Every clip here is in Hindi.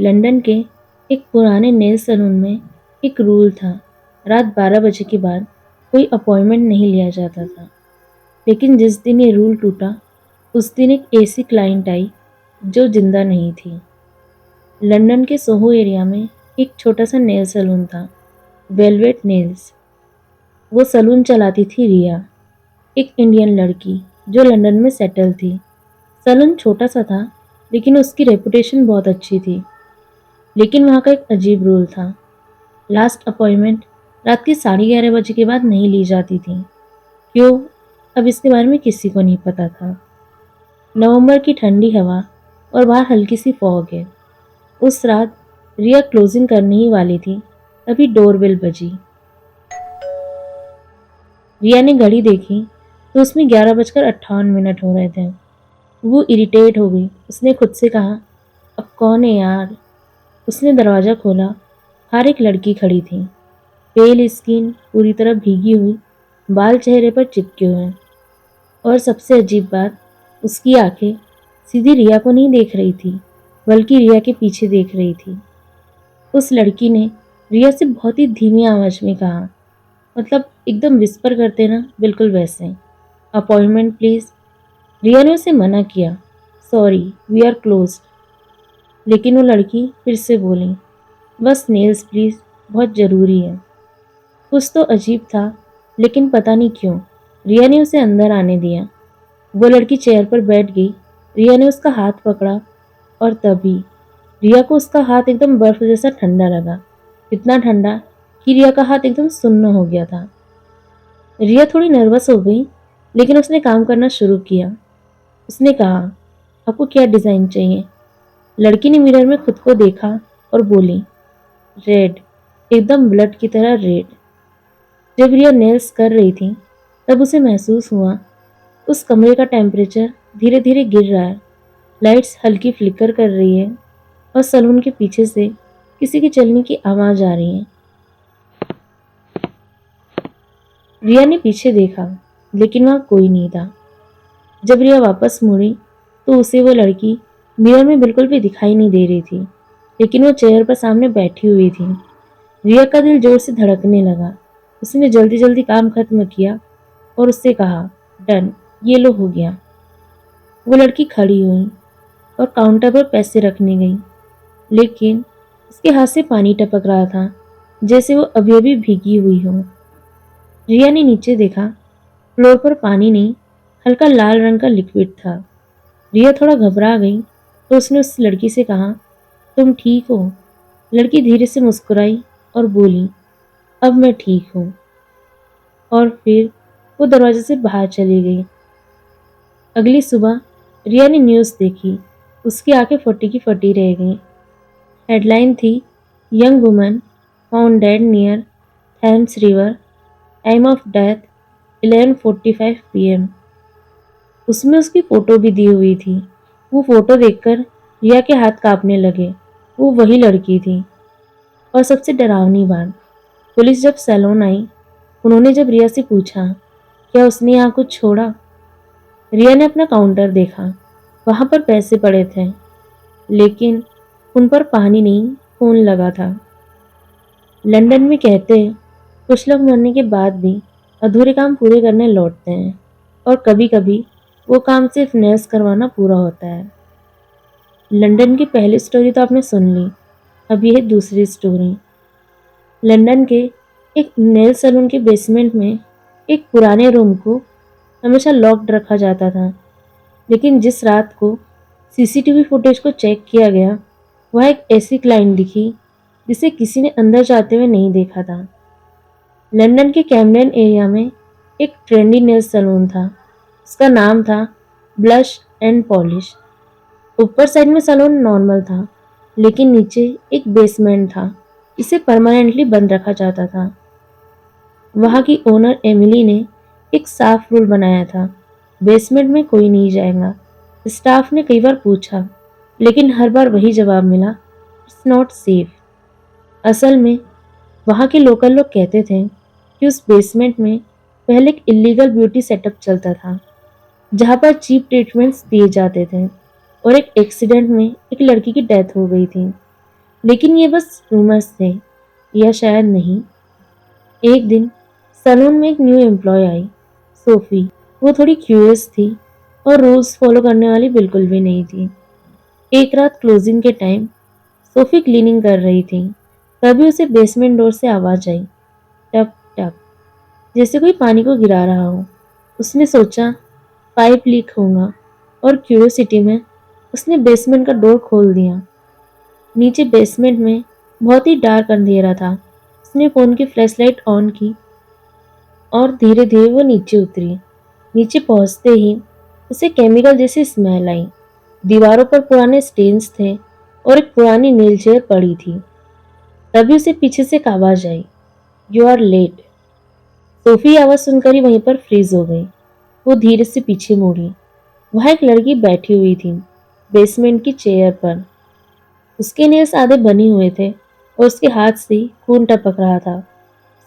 लंदन के एक पुराने नेल सैलून में एक रूल था। रात 12 बजे के बाद कोई अपॉइंटमेंट नहीं लिया जाता था। लेकिन जिस दिन ये रूल टूटा, उस दिन एक ऐसी क्लाइंट आई जो जिंदा नहीं थी। लंदन के सोहो एरिया में एक छोटा सा नेल सैलून था, वेलवेट नेल्स। वो सैलून चलाती थी रिया, एक इंडियन लड़की जो लंदन में सेटल थी। सैलून छोटा सा था, लेकिन उसकी रेपुटेशन बहुत अच्छी थी। लेकिन वहाँ का एक अजीब रूल था। लास्ट अपॉइंटमेंट रात के 11:30 बजे के बाद नहीं ली जाती थी। क्यों? अब इसके बारे में किसी को नहीं पता था। नवंबर की ठंडी हवा और बाहर हल्की सी फॉग है। उस रात रिया क्लोजिंग करने ही वाली थी, तभी डोरबेल बजी। रिया ने घड़ी देखी तो उसमें 11:58 हो रहे थे। वो इरिटेट हो गई। उसने खुद से कहा, अब कौन है यार? उसने दरवाज़ा खोला। बाहर एक लड़की खड़ी थी, पेल स्किन, पूरी तरह भीगी हुई, बाल चेहरे पर चिपके हुए। और सबसे अजीब बात, उसकी आंखें सीधी रिया को नहीं देख रही थी, बल्कि रिया के पीछे देख रही थी। उस लड़की ने रिया से बहुत ही धीमी आवाज में कहा, मतलब एकदम विस्पर करते ना, बिल्कुल वैसे, अपॉइंटमेंट प्लीज। रिया ने उसे मना किया, सॉरी वी आर क्लोज्ड। लेकिन वो लड़की फिर से बोली, बस नेल्स प्लीज, बहुत ज़रूरी है। कुछ तो अजीब था, लेकिन पता नहीं क्यों रिया ने उसे अंदर आने दिया। वो लड़की चेयर पर बैठ गई। रिया ने उसका हाथ पकड़ा और तभी रिया को उसका हाथ एकदम बर्फ जैसा ठंडा लगा। इतना ठंडा कि रिया का हाथ एकदम सुन्न हो गया था। रिया थोड़ी नर्वस हो गई, लेकिन उसने काम करना शुरू किया। उसने कहा, आपको क्या डिज़ाइन चाहिए? लड़की ने मिरर में खुद को देखा और बोली, रेड, एकदम ब्लड की तरह रेड। जब रिया नेल्स कर रही थी, तब उसे महसूस हुआ उस कमरे का टेम्परेचर धीरे धीरे गिर रहा है। लाइट्स हल्की फ्लिकर कर रही है और सलून के पीछे से किसी के चलने की आवाज़ आ रही है। रिया ने पीछे देखा, लेकिन वहाँ कोई नहीं था। जब रिया वापस मुड़ी तो उसे वो लड़की मिरर में बिल्कुल भी दिखाई नहीं दे रही थी, लेकिन वो चेयर पर सामने बैठी हुई थी। रिया का दिल जोर से धड़कने लगा। उसने जल्दी जल्दी काम खत्म किया और उससे कहा, डन, ये लो हो गया। वो लड़की खड़ी हुई और काउंटर पर पैसे रखने गई, लेकिन उसके हाथ से पानी टपक रहा था, जैसे वो अभी अभी भीगी हुई हो। रिया ने नीचे देखा, फ्लोर पर पानी नहीं, हल्का लाल रंग का लिक्विड था। रिया थोड़ा घबरा गई तो उसने उस लड़की से कहा, तुम ठीक हो? लड़की धीरे से मुस्कुराई और बोली, अब मैं ठीक हूँ। और फिर वो दरवाजे से बाहर चली गई। अगली सुबह रिया ने न्यूज़ देखी। उसकी आंखें फटी की फटी रह गईं। हेडलाइन थी, young woman found dead near Thames river, time of death 11:45 PM। उसमें उसकी फ़ोटो भी दी हुई थी। वो फ़ोटो देखकर रिया के हाथ कांपने लगे। वो वही लड़की थी। और सबसे डरावनी बात, पुलिस जब सैलून आई, उन्होंने जब रिया से पूछा, क्या उसने यहाँ कुछ छोड़ा? रिया ने अपना काउंटर देखा। वहाँ पर पैसे पड़े थे, लेकिन उन पर पानी नहीं, खून लगा था। लंदन में कहते हैं, कुछ लोग मरने के बाद भी अधूरे काम पूरे करने लौटते हैं, और कभी कभी वो काम सिर्फ नेल्स करवाना पूरा होता है। लंदन की पहली स्टोरी तो आपने सुन ली, अब यह है दूसरी स्टोरी। लंदन के एक नेल सैलून के बेसमेंट में एक पुराने रूम को हमेशा लॉक्ड रखा जाता था, लेकिन जिस रात को सीसीटीवी फुटेज को चेक किया गया, वह एक ऐसी क्लाइंट दिखी जिसे किसी ने अंदर जाते हुए नहीं देखा था। लंदन के कैमडेन एरिया में एक ट्रेंडी नेल सैलून था। उसका नाम था ब्लश एंड पॉलिश। ऊपर साइड में सैलून नॉर्मल था, लेकिन नीचे एक बेसमेंट था, इसे परमानेंटली बंद रखा जाता था। वहाँ की ओनर एमिली ने एक साफ रूल बनाया था, बेसमेंट में कोई नहीं जाएगा। स्टाफ ने कई बार पूछा, लेकिन हर बार वही जवाब मिला, इट्स नॉट सेफ। असल में वहाँ के लोकल लोग कहते थे कि उस बेसमेंट में पहले एक इलीगल ब्यूटी सेटअप चलता था, जहाँ पर चीप ट्रीटमेंट्स दिए जाते थे, और एक एक्सीडेंट में एक लड़की की डेथ हो गई थी। लेकिन ये बस रूमर्स थे, या शायद नहीं। एक दिन सैलून में एक न्यू एम्प्लॉय आई, सोफी। वो थोड़ी क्यूरियस थी और रूल्स फॉलो करने वाली बिल्कुल भी नहीं थी। एक रात क्लोजिंग के टाइम सोफी क्लीनिंग कर रही थी, तभी उसे बेसमेंट डोर से आवाज आई, टप टप, जैसे कोई पानी को गिरा रहा हो। उसने सोचा पाइप लीक होगा, और क्यूरियोसिटी में उसने बेसमेंट का डोर खोल दिया। नीचे बेसमेंट में बहुत ही डार्क अंधेरा था। उसने फोन की फ्लैशलाइट ऑन की और धीरे धीरे वो नीचे उतरी। नीचे पहुंचते ही उसे केमिकल जैसी स्मेल आई। दीवारों पर पुराने स्टेन्स थे और एक पुरानी व्हील चेयर पड़ी थी। तभी उसे पीछे से एक आवाज आई, यू आर लेट। सोफी आवाज सुनकर ही वहीं पर फ्रीज हो गई। वो धीरे से पीछे मुड़ी। वहां एक लड़की बैठी हुई थी, बेसमेंट की चेयर पर। उसके नेल्स आधे बने हुए थे और उसके हाथ से खून टपक रहा था।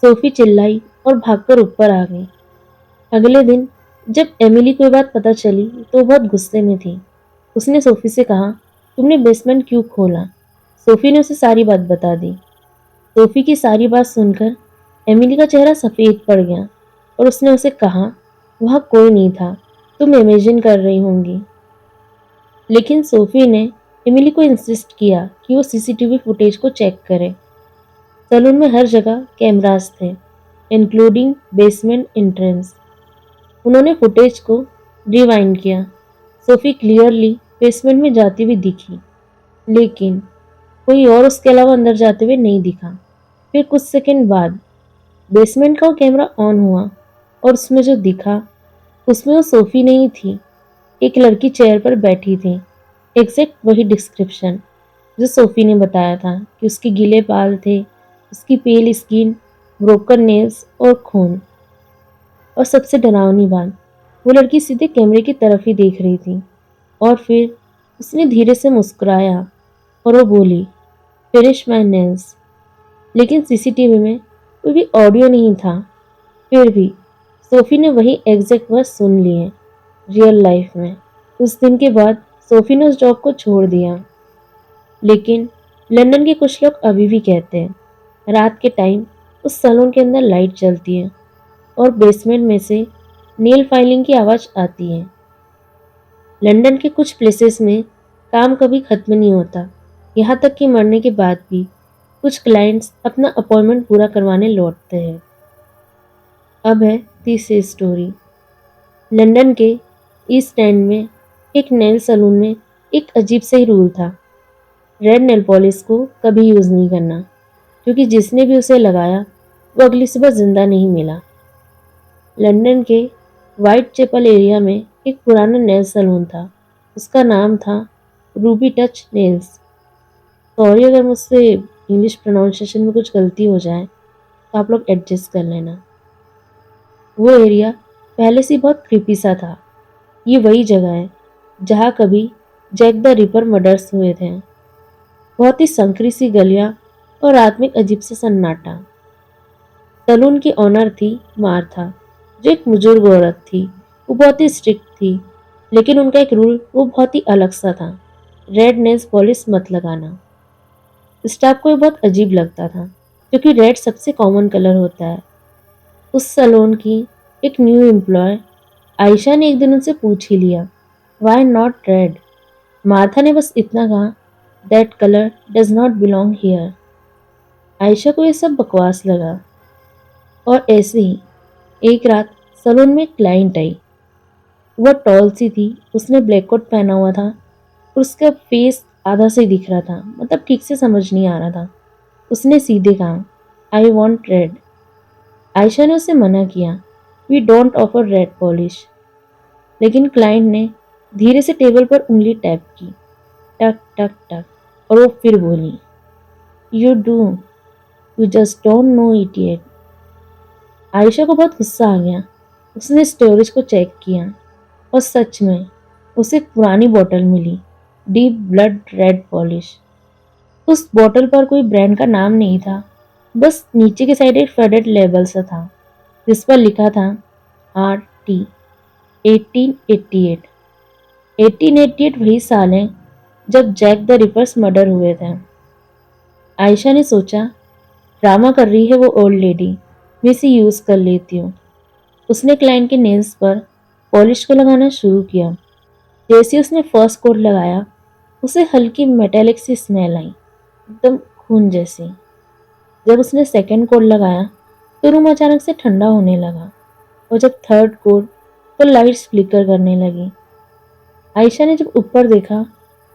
सोफी चिल्लाई और भागकर ऊपर आ गई। अगले दिन जब एमिली को ये बात पता चली तो वो बहुत गुस्से में थी। उसने सोफी से कहा, तुमने बेसमेंट क्यों खोला? सोफी ने उसे सारी बात बता दी। सोफी की सारी बात सुनकर एमिली का चेहरा सफेद पड़ गया और उसने उसे कहा, वहां कोई नहीं था, तुम इमेजिन कर रही होंगी। लेकिन सोफी ने एमिली को इंसिस्ट किया कि वो सीसीटीवी फुटेज को चेक करे। सैलून में हर जगह कैमरास थे, इंक्लूडिंग बेसमेंट एंट्रेंस। उन्होंने फुटेज को रिवाइंड किया। सोफी क्लियरली बेसमेंट में जाती हुई दिखी, लेकिन कोई और उसके अलावा अंदर जाते हुए नहीं दिखा। फिर कुछ सेकंड बाद बेसमेंट का वो कैमरा ऑन हुआ और उसमें जो दिखा उसमें वो सोफी नहीं थी, एक लड़की चेयर पर बैठी थी। एग्जैक्ट वही डिस्क्रिप्शन जो सोफी ने बताया था कि उसके गीले बाल थे, उसकी पेल स्किन, ब्रोकन नेल्स और खून। और सबसे डरावनी बात, वो लड़की सीधे कैमरे की तरफ ही देख रही थी। और फिर उसने धीरे से मुस्कुराया और वो बोली, फिनिश माय नेल्स। लेकिन सीसीटीवी में कोई भी ऑडियो नहीं था। फिर भी सोफी ने वही एग्जैक्ट वर्ड सुन लिए रियल लाइफ में। उस दिन के बाद सोफी ने उस जॉब को छोड़ दिया। लेकिन लंदन के कुछ लोग अभी भी कहते हैं रात के टाइम उस सैलून के अंदर लाइट जलती है और बेसमेंट में से नेल फाइलिंग की आवाज आती है। लंदन के कुछ प्लेसेस में काम कभी खत्म नहीं होता, यहाँ तक कि मरने के बाद भी कुछ क्लाइंट्स अपना अपॉइंटमेंट पूरा करवाने लौटते हैं। अब है तीसरी स्टोरी। लंदन के ईस्ट एंड में एक नेल सैलून में एक अजीब सा ही रूल था, रेड नेल पॉलिश को कभी यूज़ नहीं करना, क्योंकि जिसने भी उसे लगाया वो अगली सुबह जिंदा नहीं मिला। लंदन के वाइट चैपल एरिया में एक पुराना नेल सैलून था। उसका नाम था रूबी टच नेल्स। सॉरी अगर मुझसे इंग्लिश प्रोनाउंसिएशन में कुछ गलती हो जाए तो आप लोग एडजस्ट कर लेना। वो एरिया पहले से बहुत क्रीपी सा था। ये वही जगह है जहाँ कभी जैक द रिपर मर्डर्स हुए थे। बहुत ही संकरी सी गलियां और रात में एक अजीब सा सन्नाटा। सैलून की ऑनर थी मार्था, जो एक बुजुर्ग औरत थी। वो बहुत ही स्ट्रिक्ट थी, लेकिन उनका एक रूल वो बहुत ही अलग सा था, रेड नेल्स पॉलिश मत लगाना। स्टाफ को ये बहुत अजीब लगता था, क्योंकि रेड सबसे कॉमन कलर होता है। उस सैलून की एक न्यू एम्प्लॉय आयशा ने एक दिन उनसे पूछ ही लिया, वाई नॉट रेड? मार्था ने बस इतना कहा, that colour does not belong here. Ayesha को ये सब बकवास लगा। और ऐसे ही एक रात सैलून में एक क्लाइंट आई। वह टॉल सी थी, उसने ब्लैक कोट पहना हुआ था और उसका फेस आधा से ही दिख रहा था, मतलब ठीक से समझ नहीं आ रहा था। उसने सीधे कहा, आई वॉन्ट रेड। आयशा ने उसे मना किया, we don't offer red polish. लेकिन क्लाइंट ने धीरे से टेबल पर उंगली टैप की, टक टक टक, और वो फिर बोली, you do, you just don't know it yet. Ayesha को बहुत गुस्सा आ गया। उसने स्टोरेज को चेक किया और सच में उसे एक पुरानी बोतल मिली, डीप ब्लड रेड पॉलिश। उस बोतल पर कोई ब्रांड का नाम नहीं था, बस नीचे की साइड एक फेडेड लेबल सा था जिस पर लिखा था RT 1888। 1888 वही साल है जब जैक द रिपर्स मर्डर हुए थे। आयशा ने सोचा, ड्रामा कर रही है वो ओल्ड लेडी, मैं इसे यूज़ कर लेती हूँ। उसने क्लाइंट के नेल्स पर पॉलिश को लगाना शुरू किया। जैसे ही उसने फर्स्ट कोट लगाया, उसे हल्की मेटेलिक सी स्मेल आई, एकदम खून जैसी। जब उसने सेकंड कोट लगाया तो रूम अचानक से ठंडा होने लगा, और जब थर्ड कोट तो लाइट्स फ्लिकर करने लगी। आयशा ने जब ऊपर देखा,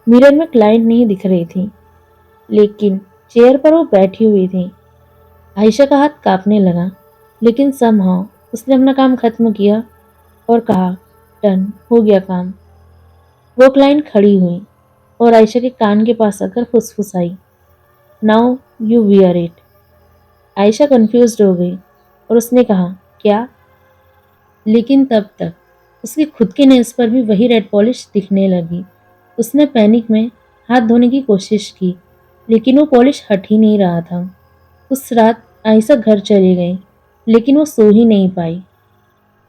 मिरर में क्लाइंट नहीं दिख रही थी, लेकिन चेयर पर वो बैठी हुई थी। आयशा का हाथ कांपने लगा, लेकिन समहाउ उसने अपना काम खत्म किया और कहा, डन, हो गया काम। वो क्लाइंट खड़ी हुई और आयशा के कान के पास आकर फुसफुसाई, now you wear it. Ayesha confused हो गई और उसने कहा, क्या? लेकिन तब तक उसके खुद के नेल्स पर भी वही रेड पॉलिश दिखने लगी। उसने पैनिक में हाथ धोने की कोशिश की, लेकिन वो पॉलिश हट ही नहीं रहा था। उस रात आयशा घर चली गई, लेकिन वो सो ही नहीं पाई।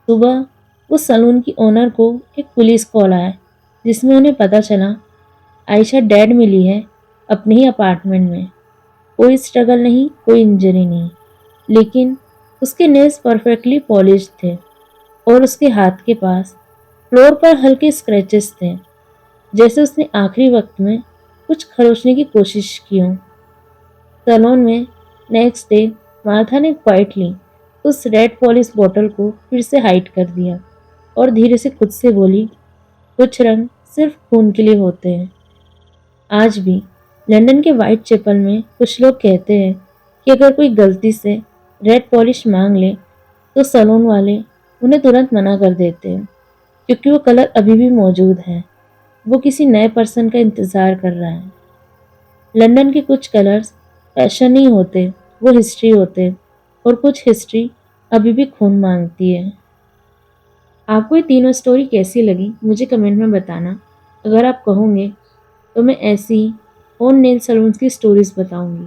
सुबह उस सलून की ओनर को एक पुलिस कॉल आया, जिसमें उन्हें पता चला आयशा डेड मिली है अपने ही अपार्टमेंट में। कोई स्ट्रगल नहीं, कोई इंजरी नहीं, लेकिन उसके नेल्स परफेक्टली पॉलिश थे और उसके हाथ के पास फ्लोर पर हल्के स्क्रैचेस थे, जैसे उसने आखिरी वक्त में कुछ खरोचने की कोशिश की हो। सैलून में नेक्स्ट डे मार्था ने क्वाइटली उस रेड पॉलिश बॉटल को फिर से हाइड कर दिया और धीरे से खुद से बोली, कुछ रंग सिर्फ खून के लिए होते हैं। आज भी लंदन के वाइट चैपल में कुछ लोग कहते हैं कि अगर कोई गलती से रेड पॉलिश मांग ले तो सैलून वाले उन्हें तुरंत मना कर देते हैं, क्योंकि वो कलर अभी भी मौजूद है। वो किसी नए पर्सन का इंतज़ार कर रहा है। लंदन के कुछ कलर्स फैशन नहीं होते, वो हिस्ट्री होते, और कुछ हिस्ट्री अभी भी खून मांगती है। आपको ये तीनों स्टोरी कैसी लगी मुझे कमेंट में बताना। अगर आप कहोगे तो मैं ऐसी ही और नेल सलून्स की स्टोरीज बताऊंगी।